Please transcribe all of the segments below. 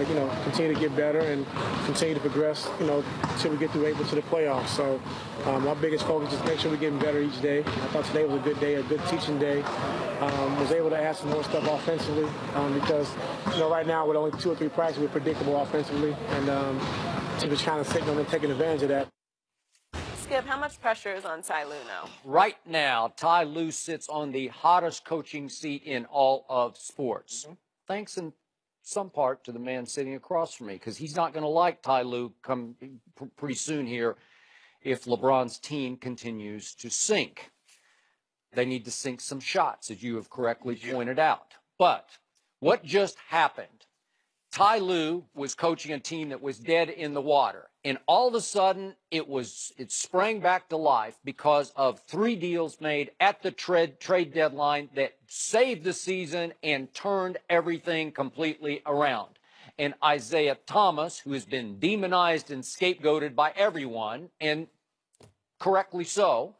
continue to get better and continue to progress, until we get through April to the playoffs. So our biggest focus is make sure we're getting better each day. I thought today was a good day, a good teaching day. Was able to add some more stuff offensively because, right now with only 2 or 3 practices, we're predictable offensively, and team is trying to signal and taking advantage of that. Skip, how much pressure is on Ty Lue now? Right now, Ty Lue sits on the hottest coaching seat in all of sports. Thanks in some part to the man sitting across from me, because he's not going to like Ty Lue come pretty soon here if LeBron's team continues to sink. They need to sink some shots, as you have correctly pointed out. But what just happened? Ty Lue was coaching a team that was dead in the water, and all of a sudden it sprang back to life because of 3 deals made at the trade deadline that saved the season and turned everything completely around. And Isaiah Thomas, who has been demonized and scapegoated by everyone, and correctly so,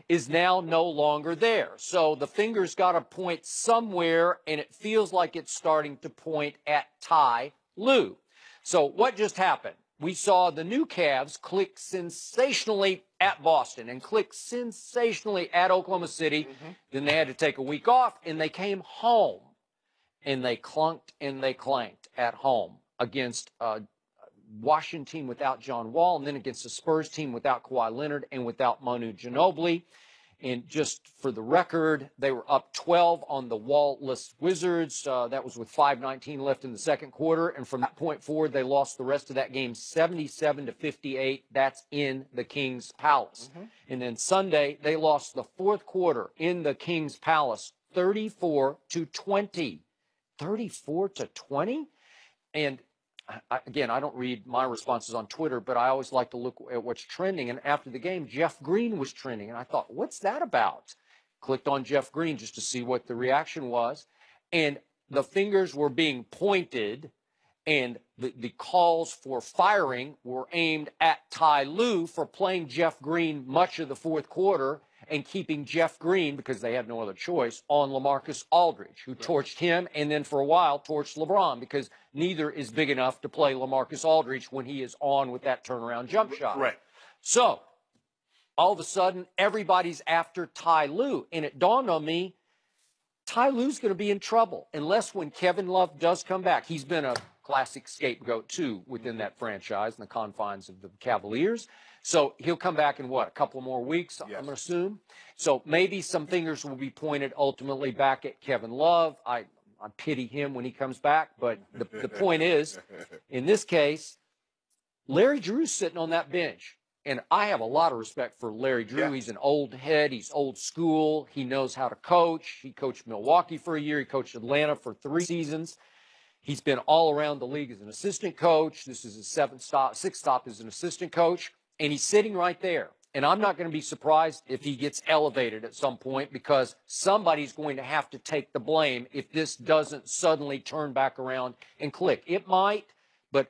is now no longer there. So the finger's got to point somewhere, and it feels like it's starting to point at Ty Lue. So what just happened? We saw the new Cavs click sensationally at Boston and click sensationally at Oklahoma City. Then they had to take a week off, and they came home, and they clunked and they clanked at home against a Washington team without John Wall, and then against the Spurs team without Kawhi Leonard and without Manu Ginobili. And just for the record, they were up 12 on the Wall-less Wizards. That was with 5:19 left in the second quarter. And from that point forward, they lost the rest of that game 77-58. That's in the King's Palace. And then Sunday, they lost the fourth quarter in the King's Palace 34-20. 34-20? And again, I don't read my responses on Twitter, but I always like to look at what's trending. And after the game, Jeff Green was trending. And I thought, what's that about? Clicked on Jeff Green just to see what the reaction was. And the fingers were being pointed, and the calls for firing were aimed at Ty Lue for playing Jeff Green much of the fourth quarter and keeping Jeff Green, because they had no other choice, on LaMarcus Aldridge, who torched him and then for a while torched LeBron, because neither is big enough to play LaMarcus Aldridge when he is on with that turnaround jump shot. Right. So all of a sudden, everybody's after Ty Lue, and it dawned on me, Ty Lue's going to be in trouble unless when Kevin Love does come back. He's been a classic scapegoat, too, within that franchise in the confines of the Cavaliers. So he'll come back in, what, a couple more weeks, I'm going to assume? So maybe some fingers will be pointed ultimately back at Kevin Love. I pity him when he comes back. But the point is, in this case, Larry Drew's sitting on that bench. And I have a lot of respect for Larry Drew. He's an old head. He's old school. He knows how to coach. He coached Milwaukee for a year. He coached Atlanta for 3 seasons. He's been all around the league as an assistant coach. This is his 6th stop as an assistant coach. And he's sitting right there. And I'm not going to be surprised if he gets elevated at some point, because somebody's going to have to take the blame if this doesn't suddenly turn back around and click. It might, but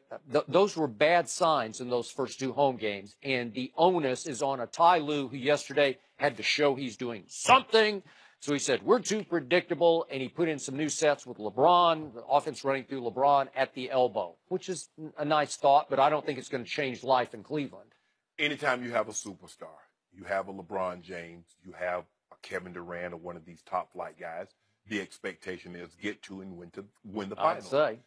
those were bad signs in those first 2 home games. And the onus is on a Ty Lue, who yesterday had to show he's doing something. So he said, we're too predictable, and he put in some new sets with LeBron, the offense running through LeBron at the elbow, which is a nice thought, but I don't think it's going to change life in Cleveland. Anytime you have a superstar, you have a LeBron James, you have a Kevin Durant or one of these top flight guys, the expectation is get to and win the final. I'd say.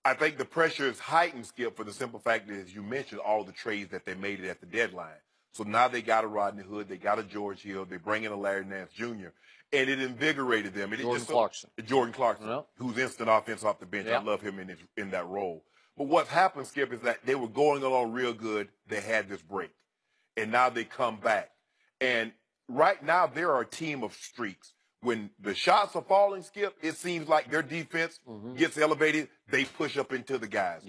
I think the pressure is heightened, Skip, for the simple fact that, as you mentioned, all the trades that they made it at the deadline. So now they got a Rodney Hood, they got a George Hill, they bring in a Larry Nance Jr., and it invigorated them. Jordan Clarkson, who's instant offense off the bench. I love him in that role. But what's happened, Skip, is that they were going along real good. They had this break, and now they come back. And right now, they're a team of streaks. When the shots are falling, Skip, it seems like their defense gets elevated. They push up into the guys.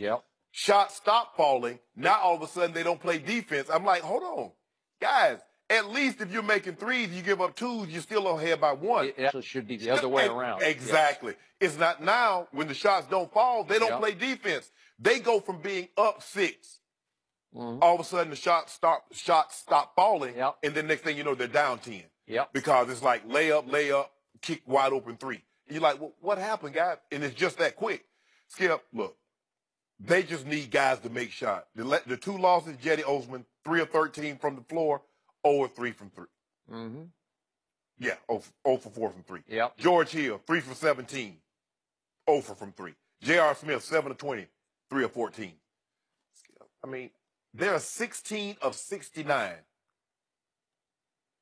Shots stop falling. Now, all of a sudden, they don't play defense. I'm like, hold on. Guys, at least if you're making threes, you give up 2s, you're still ahead by 1. It actually should be the other way around. Exactly. It's not now. When the shots don't fall, they don't play defense. They go from being up 6. All of a sudden, the shots stop falling, and then next thing you know, they're down 10. Because it's like layup, kick wide open 3. And you're like, well, what happened, guys? And it's just that quick. Skip, look, They just need guys to make shots. The two losses, Jetty Osman, 3 of 13 from the floor, 0 of 3 from 3. Mm-hmm. Yeah, 0 for 4 from 3. Yep. George Hill, 3 for 17, 0 for from 3. J.R. Smith, 7 of 20, 3 of 14. I mean, they're 16 of 69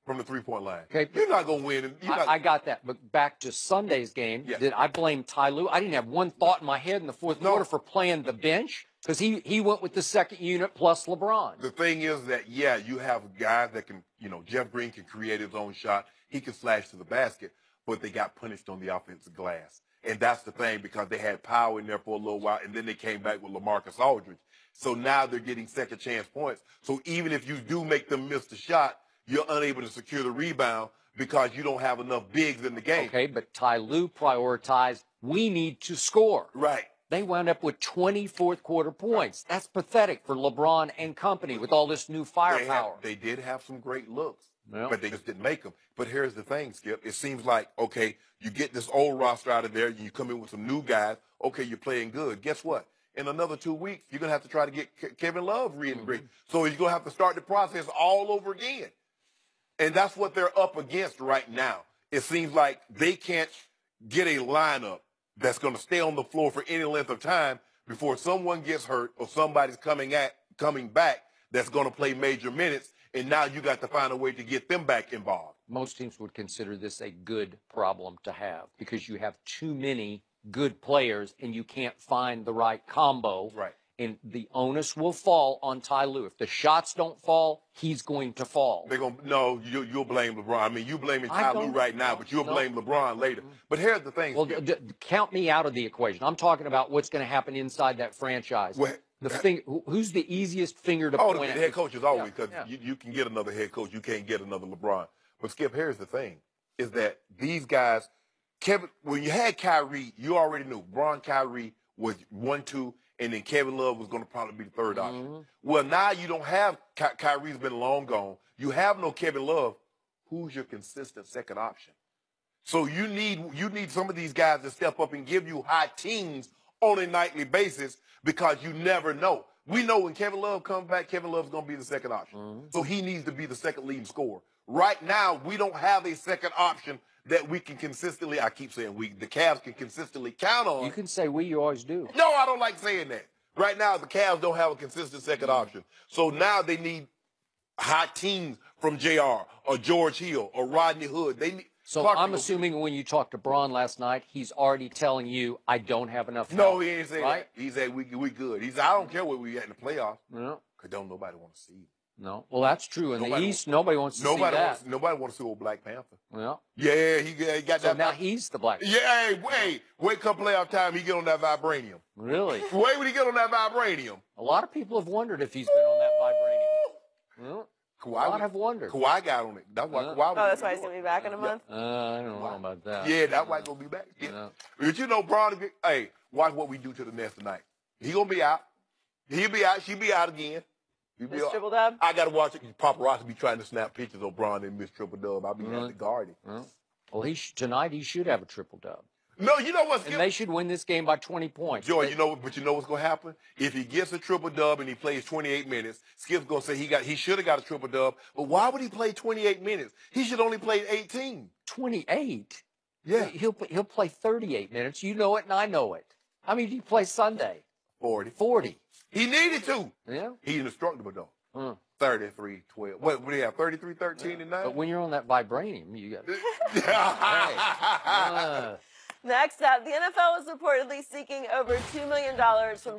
from the three-point line. Okay, you're not going to win. I got that. But back to Sunday's game, Yeah. did I blame Ty Lue? I didn't have one thought in my head in the fourth quarter for playing the bench because he went with the second unit plus LeBron. The thing is that, yeah, you have guys that can, Jeff Green can create his own shot. He can slash to the basket, but they got punished on the offensive glass. And that's the thing, because they had power in there for a little while, and then they came back with LaMarcus Aldridge. So now they're getting second chance points. So even if you do make them miss the shot, you're unable to secure the rebound because you don't have enough bigs in the game. Okay, but Ty Lue prioritized, we need to score. Right. They wound up with 20 fourth quarter points. That's pathetic for LeBron and company with all this new firepower. They did have some great looks, Yeah. but they just didn't make them. But here's the thing, Skip. It seems like, okay, you get this old roster out of there, you come in with some new guys. Okay, you're playing good. Guess what? In another 2 weeks, you're going to have to try to get Kevin Love reintegrated. So you're going to have to start the process all over again. And that's what they're up against right now. It seems like they can't get a lineup that's going to stay on the floor for any length of time before someone gets hurt or somebody's coming back that's going to play major minutes. And now you got to find a way to get them back involved. Most teams would consider this a good problem to have because you have too many good players and you can't find the right combo. Right. And the onus will fall on Ty Lue. If the shots don't fall, he's going to fall. You'll blame LeBron. I mean, you're blaming Ty Lue right now, but you'll blame LeBron later. But here's the thing. Well, count me out of the equation. I'm talking about what's going to happen inside that franchise. Who's the easiest finger to point at? The head coach is always, because you can get another head coach. You can't get another LeBron. But, Skip, here's the thing, is that these guys, when you had Kyrie, you already knew Kyrie was 1-2, and then Kevin Love was going to probably be the third option. Well, now you don't have Kyrie's been long gone. You have no Kevin Love. Who's your consistent second option? So you need some of these guys to step up and give you high teams on a nightly basis, because you never know. We know when Kevin Love comes back, Kevin Love's going to be the second option. So he needs to be the second leading scorer. Right now, we don't have a second option that we can consistently, I keep saying the Cavs can consistently count on. You can say we, you always do. No, I don't like saying that. Right now, the Cavs don't have a consistent second option. So now they need hot teams from JR or George Hill or Rodney Hood. So I'm assuming when you talked to Braun last night, he's already telling you, I don't have enough help. No, he ain't saying right? that. He said, we good. He said, I don't care where we at in the playoffs. No. Because don't nobody want to see it. No. Well, that's true. In the East, nobody wants to see that. Nobody wants to see old Black Panther. Yeah. Yeah, he got that. So now he's the Black Panther. Yeah, wait come playoff time, he get on that vibranium. Really? Wait when he get on that vibranium. A lot of people have wondered if he's been on that vibranium. Well, a lot have wondered. Kawhi got on it. That's why Kawhi that's why he's going to be back in a month? I don't know about that. Yeah, that's why he's going to be back. Yeah. But you know, Braun, hey, watch what we do to the Nets tonight. He going to be out. He'll be out. She'll be out again. Miss Triple Dub? I got to watch it. Paparazzi be trying to snap pictures of Braun and Miss Triple Dub. I'll be at the Garden. Well, tonight he should have a triple dub. No, you know what, Skip? And they should win this game by 20 points. Joy, you know what's going to happen? If he gets a triple dub and he plays 28 minutes, Skip's going to say he should have got a triple dub. But why would he play 28 minutes? He should only play 18. 28? Yeah. He'll play 38 minutes. You know it and I know it. How many did he play Sunday? 40. 40. He needed to. Yeah. He's indestructible, though. 33, 12. What do you have, 33, 13, and 9? But when you're on that vibranium, you got Next up, the NFL is reportedly seeking over $2 million from